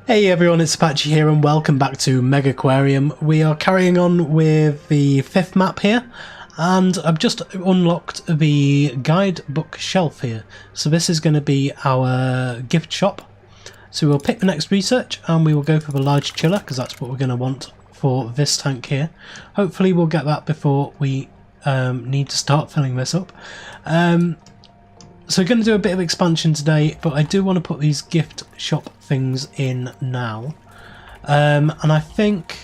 Hey everyone, it's Apache here and welcome back to Megaquarium. We are carrying on with the 5th map here, and I've just unlocked the guidebook shelf here. So this is going to be our gift shop. So we'll pick the next research and we will go for the large chiller because that's what we're going to want for this tank here. Hopefully we'll get that before we need to start filling this up. So we're going to do a bit of expansion today, but I do want to put these gift shop things in now. And I think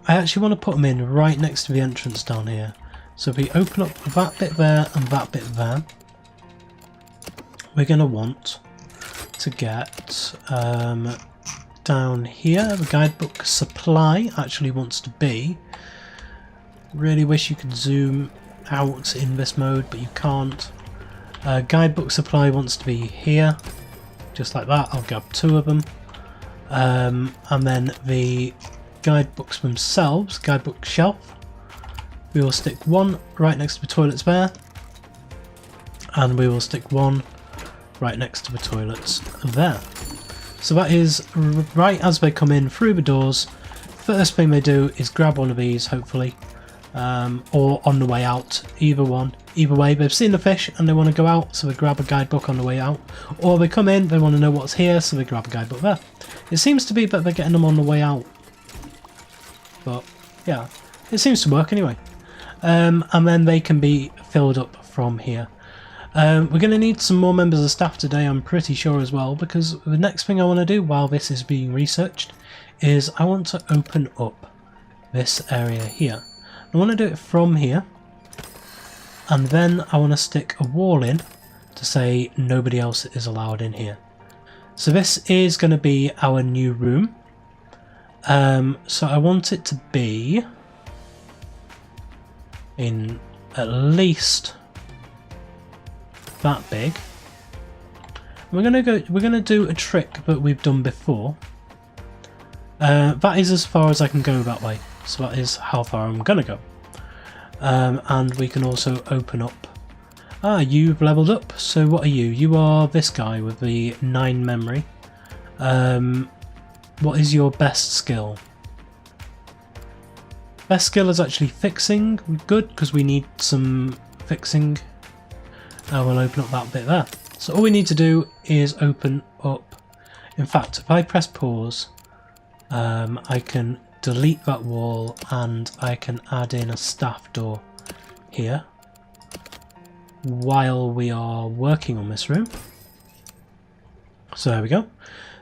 I actually want to put them in right next to the entrance down here. So if we open up that bit there and that bit there, we're going to want to get down here. The guidebook supply actually wants to be. Really wish you could zoom out in this mode, but you can't. Guidebook supply wants to be here, just like that. I'll grab 2 of them. And then the guidebooks themselves, guidebook shelf, we will stick 1 right next to the toilets there, and we will stick 1 right next to the toilets there. So that is right as they come in through the doors. First thing they do is grab one of these, hopefully, or on the way out, either one. Either way, they've seen the fish and they want to go out, so they grab a guidebook on the way out. Or they come in, they want to know what's here, so they grab a guidebook there. It seems to be that they're getting them on the way out. But, yeah, it seems to work anyway. And then they can be filled up from here. We're going to need some more members of staff today, I'm pretty sure as well, because the next thing I want to do while this is being researched is I want to open up this area here. I want to do it from here. And then I want to stick a wall in to say nobody else is allowed in here. So this is going to be our new room. So I want it to be in at least that big. We're gonna do a trick that we've done before. That is as far as I can go that way. So that is how far I'm gonna go. And we can also open up. Ah, you've leveled up. So what are you? You are this guy with the 9 memory. What is your best skill? Best skill is actually fixing. Good, because we need some fixing. We'll open up that bit there. So all we need to do is open up. In fact, if I press pause, I can delete that wall and I can add in a staff door here while we are working on this room. So there we go.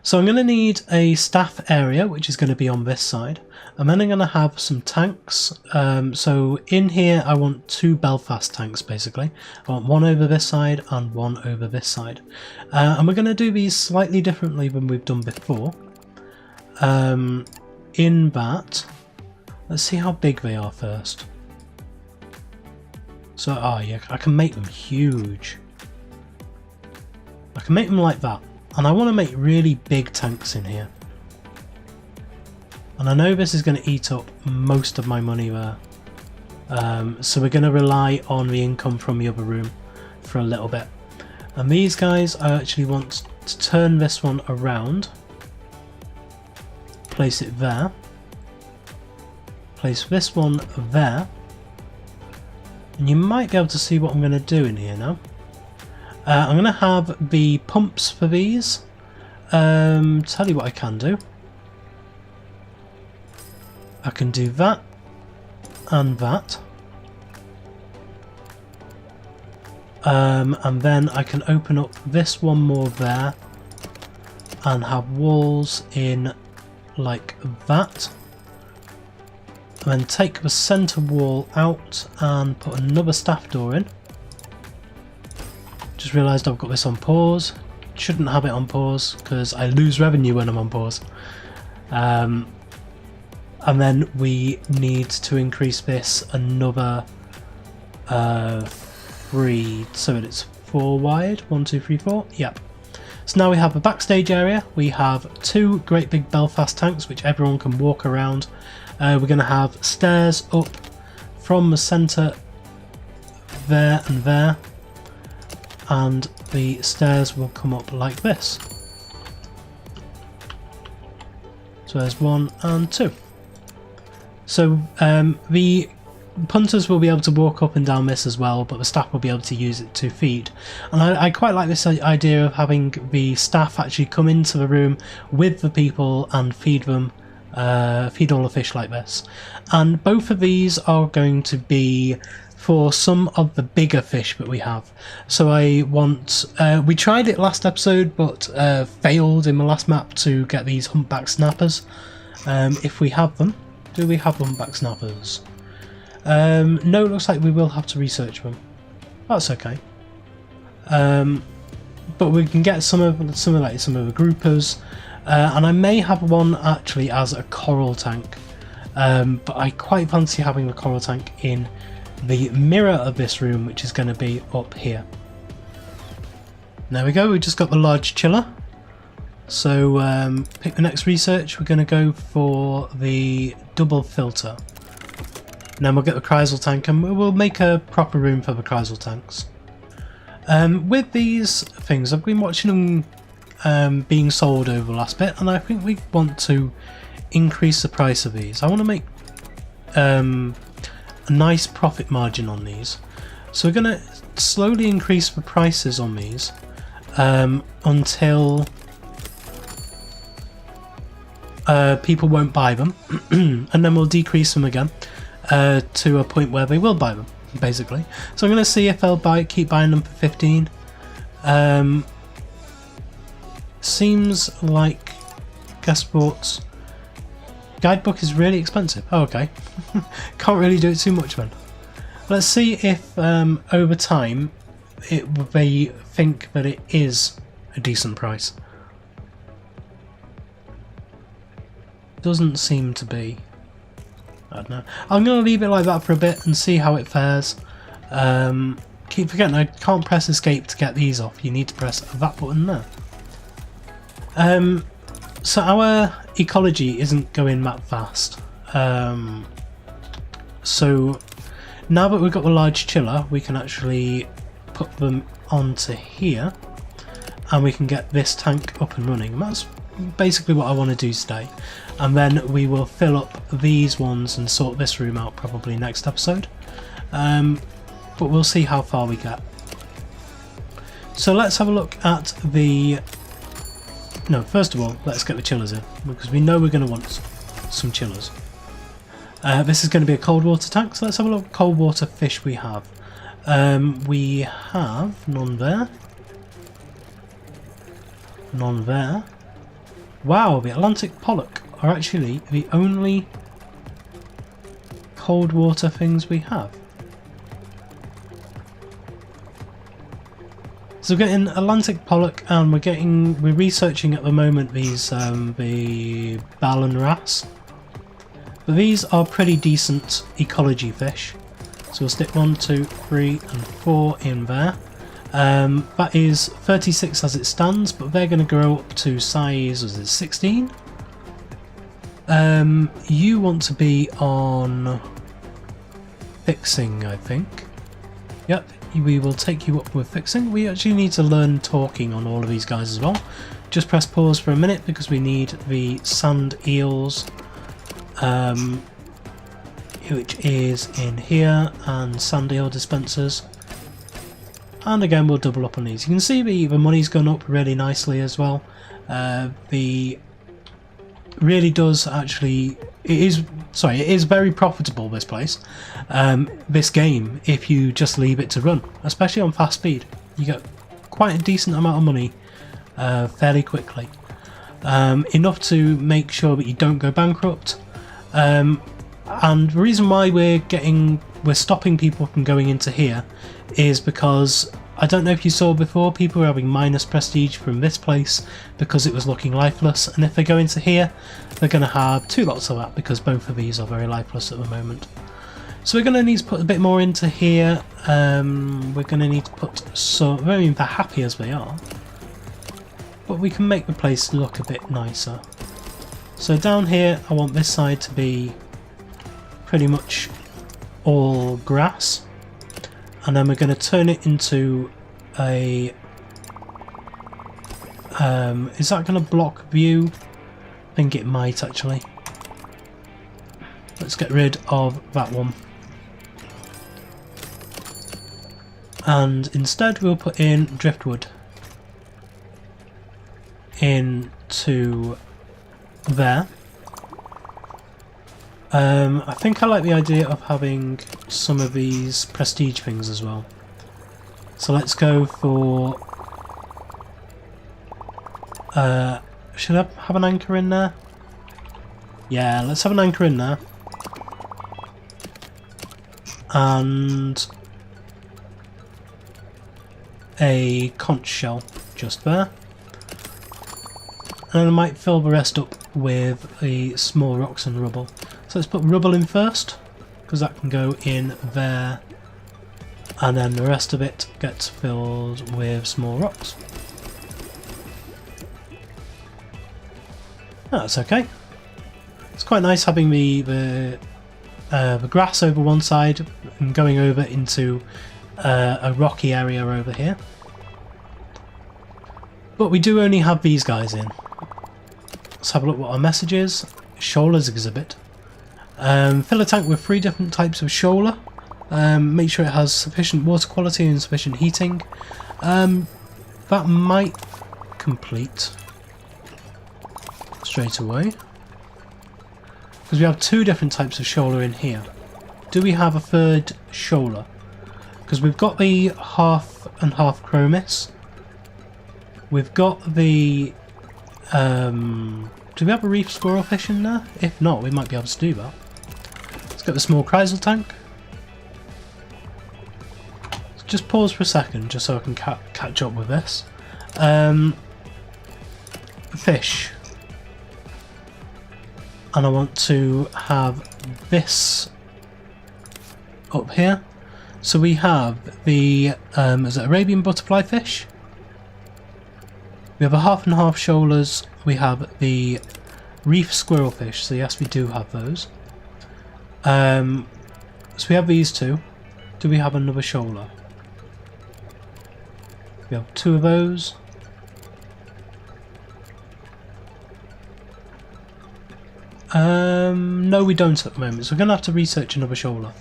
So I'm going to need a staff area which is going to be on this side, and then I'm going to have some tanks. So in here I want 2 Belfast tanks basically. I want 1 over this side and 1 over this side. And we're going to do these slightly differently than we've done before. In that, let's see how big they are first. So, yeah, I can make them huge. I can make them like that. And I want to make really big tanks in here. And I know this is going to eat up most of my money there. So we're going to rely on the income from the other room for a little bit. And these guys, I actually want to turn this one around. Place it there. Place this one there. And you might be able to see what I'm going to do in here now. I'm going to have the pumps for these. Tell you what I can do. I can do that and that. And then I can open up this one more there and have walls in like that. And then take the centre wall out and put another staff door in. Just realised I've got this on pause. Shouldn't have it on pause because I lose revenue when I'm on pause. And then we need to increase this another 3 so that it's 4 wide. 1, 2, 3, 4. Yep. So now we have a backstage area. We have 2 great big Belfast tanks which everyone can walk around. We're going to have stairs up from the centre there and there, and the stairs will come up like this. So there's 1 and 2. So the punters will be able to walk up and down this as well, but the staff will be able to use it to feed. And I quite like this idea of having the staff actually come into the room with the people and feed them, feed all the fish like this. And both of these are going to be for some of the bigger fish that we have. So I want, we tried it last episode but failed in the last map to get these humpback snappers. If we have them. Do we have humpback snappers? No, it looks like we will have to research them. That's okay. But we can get some of the groupers, and I may have one actually as a coral tank. But I quite fancy having the coral tank in the mirror of this room, which is going to be up here. There we go. We just got the large chiller. So pick the next research. We're going to go for the double filter. And then we'll get the chrysal tank and we'll make a proper room for the chrysal tanks. With these things, I've been watching them being sold over the last bit, and I think we want to increase the price of these. I want to make a nice profit margin on these. So we're going to slowly increase the prices on these until people won't buy them, and then we'll decrease them again to a point where they will buy them, basically. So I'm going to see if they'll keep buying them for 15. Seems like, guess what? Guidebook is really expensive. Oh, okay. Can't really do it too much then. Let's see if over time they think that it is a decent price. Doesn't seem to be. I don't know. I'm going to leave it like that for a bit and see how it fares. Keep forgetting I can't press escape to get these off. You need to press that button there. So our ecology isn't going that fast. So now that we've got the large chiller, we can actually put them onto here and we can get this tank up and running. And that's basically what I want to do today. And then we will fill up these ones and sort this room out probably next episode. But we'll see how far we get. So let's have a look at the... No, first of all, let's get the chillers in, because we know we're going to want some chillers. This is going to be a cold water tank, so let's have a look at cold water fish we have. We have none there. None there. Wow, the Atlantic pollock are actually the only cold water things we have. So we're getting Atlantic pollock, and we're researching at the moment these the Ballan wrasse. But these are pretty decent ecology fish. So we'll stick 1, 2, 3 and 4 in there. That is 36 as it stands, but they're going to grow up to size, was it 16? You want to be on fixing, I think. Yep, we will take you up with fixing. We actually need to learn talking on all of these guys as well. Just press pause for a minute because we need the sand eels, which is in here, and sand eel dispensers. And again, we'll double up on these. You can see the money's gone up really nicely as well. The really does actually, it is very profitable, this place, this game, if you just leave it to run, especially on fast speed. You get quite a decent amount of money fairly quickly, enough to make sure that you don't go bankrupt. And the reason why we're stopping people from going into here is because, I don't know if you saw before, people were having minus prestige from this place because it was looking lifeless, and if they go into here they're going to have 2 lots of that because both of these are very lifeless at the moment. So we're going to need to put a bit more into here. We're going to need to put some, I mean, they're happy as they are, but we can make the place look a bit nicer. So down here I want this side to be pretty much all grass, and then we're going to turn it into a is that going to block view? I think it might actually. Let's get rid of that one. And instead we'll put in driftwood into there. I think I like the idea of having some of these prestige things as well. So let's go for... should I have an anchor in there? Yeah, let's have an anchor in there. And a conch shell just there. And I might fill the rest up with the small rocks and rubble. So let's put rubble in first, because that can go in there, and then the rest of it gets filled with small rocks. That's okay. It's quite nice having the grass over one side and going over into a rocky area over here. But we do only have these guys in. Let's have a look what our message is. Shoalers exhibit. Fill a tank with 3 different types of shoaler. Make sure it has sufficient water quality and sufficient heating. That might complete straight away. Because we have 2 different types of shoaler in here. Do we have a 3rd shoaler? Because we've got the half and half chromis. We've got the... do we have a reef squirrelfish in there? If not, we might be able to do that. Let's get the small chrysal tank. Let's just pause for a second just so I can catch up with this. Fish. And I want to have this up here. So we have the is it Arabian butterfly fish? We have a half and half shoalers. We have the reef squirrelfish. So yes, we do have those. So we have these 2. Do we have another shoaler? We have 2 of those. No, we don't at the moment, so we're going to have to research another shoaler.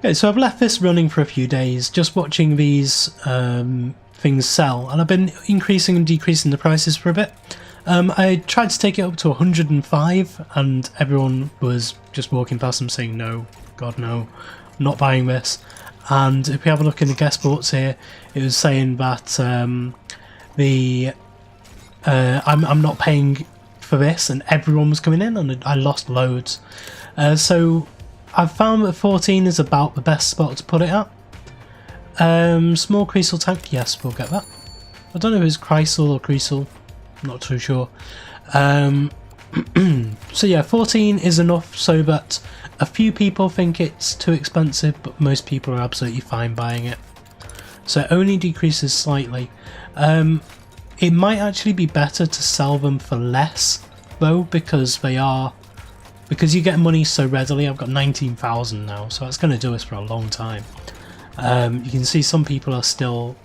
Okay, so I've left this running for a few days, just watching these things sell, and I've been increasing and decreasing the prices for a bit. I tried to take it up to 105, and everyone was just walking past them saying, no, God no, I'm not buying this. And if we have a look in the guest boards here, it was saying that I'm not paying for this, and everyone was coming in, and I lost loads. So I've found that 14 is about the best spot to put it at. Small chrysal tank, yes, we'll get that. I don't know if it's chrysal or chrysal, I'm not too sure. So yeah, 14 is enough so that a few people think it's too expensive, but most people are absolutely fine buying it. So it only decreases slightly. It might actually be better to sell them for less though, because you get money so readily. I've got 19,000 now, so that's going to do us for a long time. You can see some people are still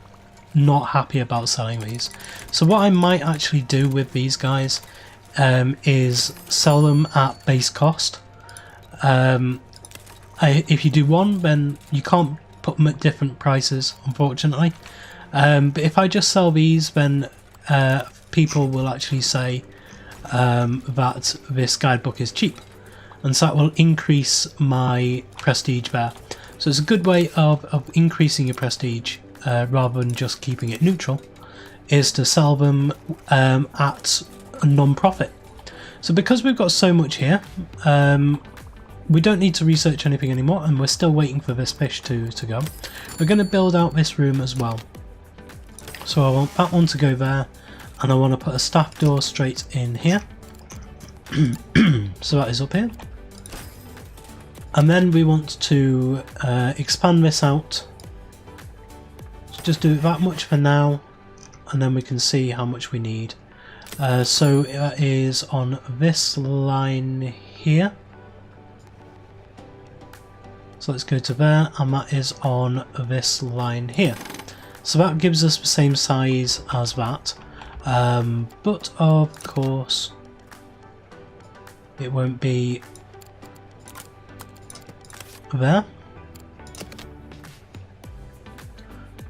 not happy about selling these. So what I might actually do with these guys is sell them at base cost. If you do one, then you can't put them at different prices, unfortunately. But if I just sell these, then people will actually say that this guidebook is cheap, and so that will increase my prestige there. So it's a good way of increasing your prestige rather than just keeping it neutral, is to sell them at a non-profit. So because we've got so much here, we don't need to research anything anymore, and we're still waiting for this fish to go. We're going to build out this room as well. So I want that one to go there, and I want to put a staff door straight in here. So that is up here. And then we want to expand this out. So just do it that much for now, and then we can see how much we need. So it is on this line here. So let's go to there, and that is on this line here. So that gives us the same size as that. But of course it won't be there.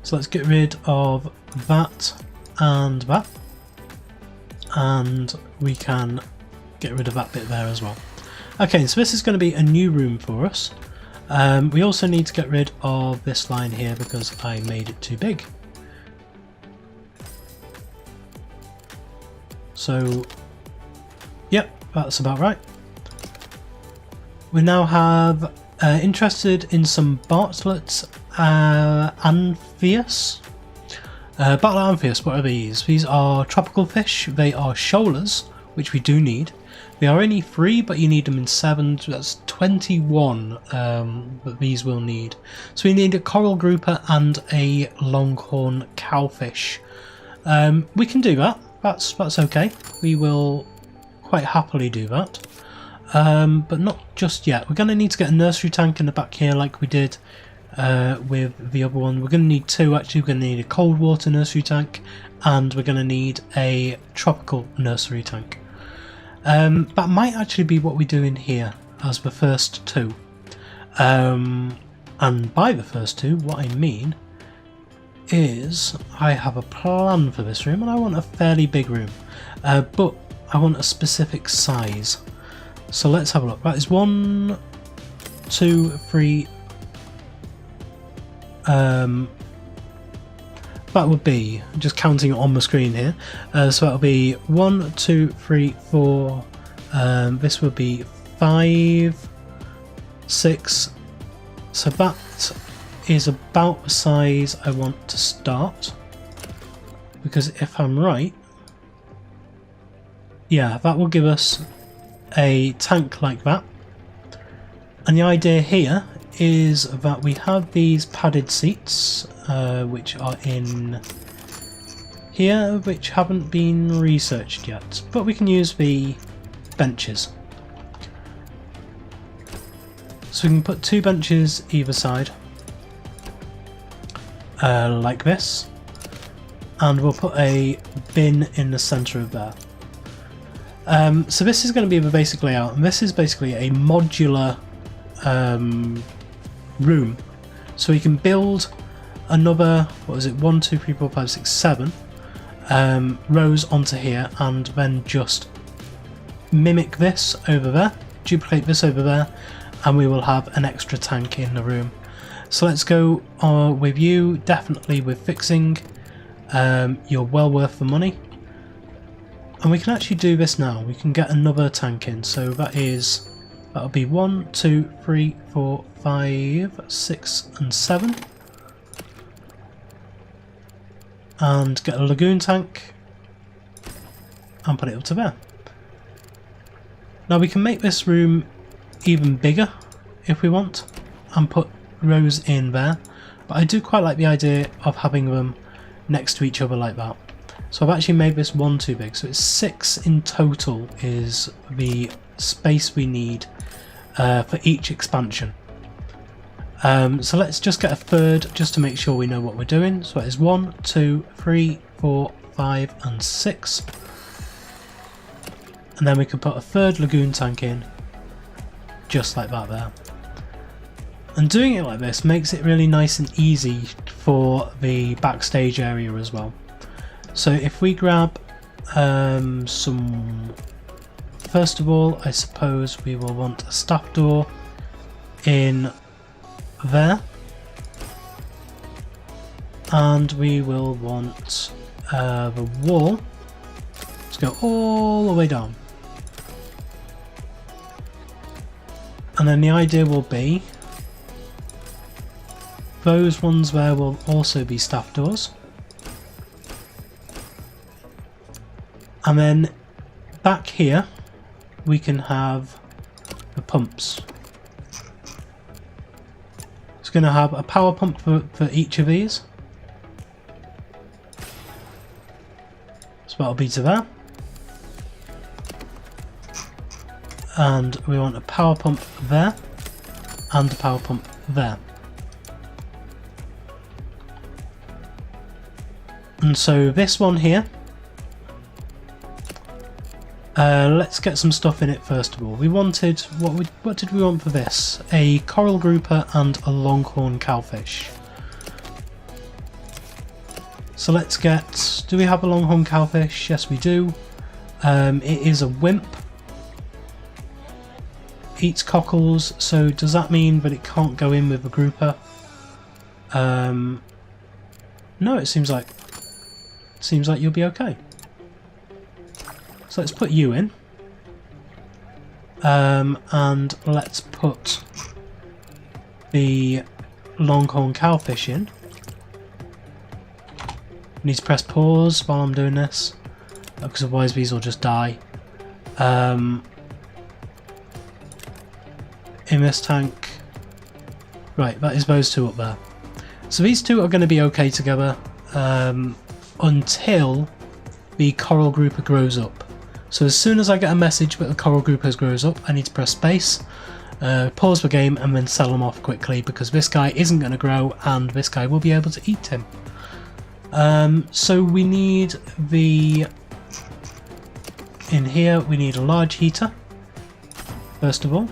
So let's get rid of that and that, and we can get rid of that bit there as well. Okay, so this is going to be a new room for us. We also need to get rid of this line here because I made it too big. So, yep, that's about right. We now have interested in some Bartlett Amphius. Bartlett Amphius, what are these? These are tropical fish. They are shoalers, which we do need. They are only 3, but you need them in 7. So that's 21 that these will need. So we need a coral grouper and a longhorn cowfish. We can do that. That's okay. We will quite happily do that. But not just yet. We're going to need to get a nursery tank in the back here like we did with the other one. We're going to need 2 actually. We're going to need a cold water nursery tank and we're going to need a tropical nursery tank. That might actually be what we do in here as the first 2. And by the first 2, what I mean is I have a plan for this room and I want a fairly big room, but I want a specific size. So let's have a look. That is 1, 2, 3. That would be, just counting it on the screen here, so that'll be 1, 2, 3, 4, this would be 5, 6, so that is about the size I want to start, because if I'm right, yeah, that will give us a tank like that. And the idea here is that we have these padded seats which are in here, which haven't been researched yet, but we can use the benches. So we can put 2 benches either side like this, and we'll put a bin in the centre of there. So this is going to be the basic layout, and this is basically a modular room, so we can build another, what is it, 1, 2, 3, 4, 5, 6, 7 rows onto here, and then just mimic this over there, duplicate this over there, and we will have an extra tank in the room. So let's go with you, definitely with fixing. You're well worth the money. And we can actually do this now. We can get another tank in. So that'll be 1, 2, 3, 4, 5, 6 and 7. And get a lagoon tank and put it up to there. Now we can make this room even bigger if we want and put rows in there, but I do quite like the idea of having them next to each other like that. So I've actually made this 1 too big, so it's 6 in total is the space we need for each expansion. So let's just get a third just to make sure we know what we're doing. So it is 1, 2, 3, 4, 5 and 6, and then we can put a third lagoon tank in just like that there. And doing it like this makes it really nice and easy for the backstage area as well. So if we grab some, first of all, I suppose we will want a staff door in there, and we will want the wall to go all the way down. And then the idea will be those ones there will also be staff doors. And then back here we can have the pumps. It's going to have a power pump for each of these. So that'll be to there. And we want a power pump there and a power pump there. And so this one here Let's get some stuff in it first of all. We wanted, what did we want for this? A coral grouper and a longhorn cowfish. So let's get, do we have a longhorn cowfish? Yes we do. It is a wimp. Eats cockles, so does that mean that it can't go in with a grouper? No, it seems like you'll be okay. So let's put you in. And let's put the longhorn cowfish in. Need to press pause while I'm doing this, because otherwise these will just die. In this tank, right, that is those two up there. So these two are going to be okay together until the coral grouper grows up. So as soon as I get a message that the coral grouper grows up, I need to press space, pause the game, and then sell them off quickly, because this guy isn't going to grow and this guy will be able to eat him. So we need in here we need a large heater first of all.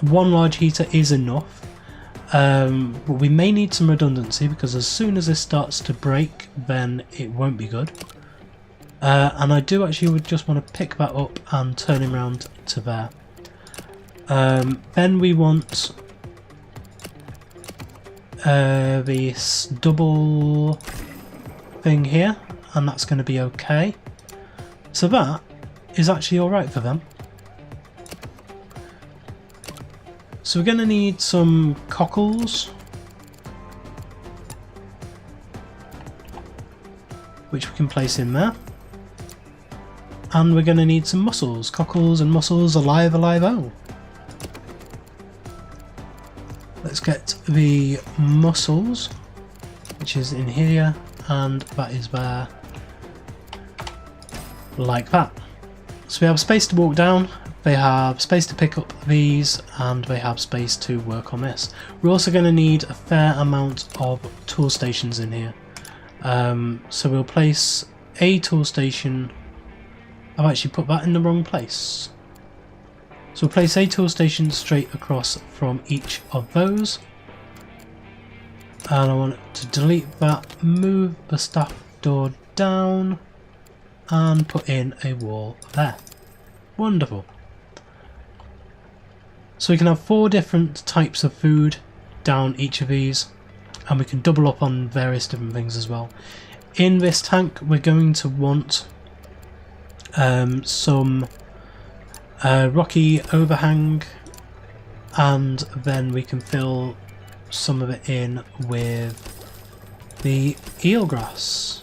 One large heater is enough, but we may need some redundancy, because as soon as this starts to break then it won't be good. And I do actually would just want to pick that up and turn him around to there. Then we want this double thing here, and that's going to be okay. So that is actually alright for them. So we're going to need some cockles, which we can place in there. And we're going to need some mussels. Cockles and mussels, alive, oh. Let's get the mussels, which is in here, and that is there, like that. So we have space to walk down, they have space to pick up these, and they have space to work on this. We're also going to need a fair amount of tool stations in here. So we'll place a tool station. I've actually put that in the wrong place. So we'll place a tool station straight across from each of those. And I want to delete that, move the staff door down, and put in a wall there. Wonderful. So we can have 4 different types of food down each of these, and we can double up on various different things as well. In this tank we're going to want some rocky overhang, and then we can fill some of it in with the eelgrass.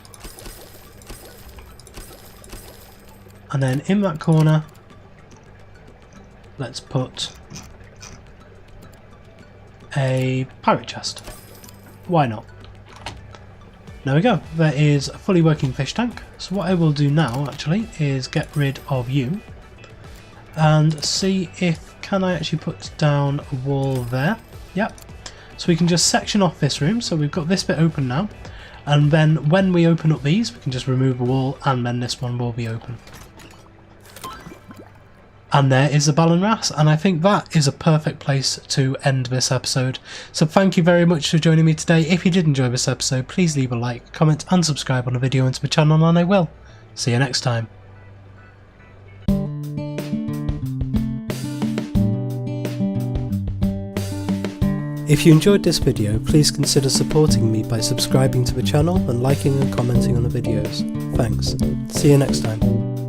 And then in that corner let's put a pirate chest. Why not? There we go, there is a fully working fish tank. So what I will do now actually is get rid of you and see if can I actually put down a wall there. Yep. So we can just section off this room, so we've got this bit open now, and then when we open up these we can just remove a wall and then this one will be open. And there is the Ballon Wrasse, and I think that is a perfect place to end this episode. So thank you very much for joining me today. If you did enjoy this episode, please leave a like, comment and subscribe on the video and to the channel, and I will. See you next time. If you enjoyed this video, please consider supporting me by subscribing to the channel and liking and commenting on the videos. Thanks. See you next time.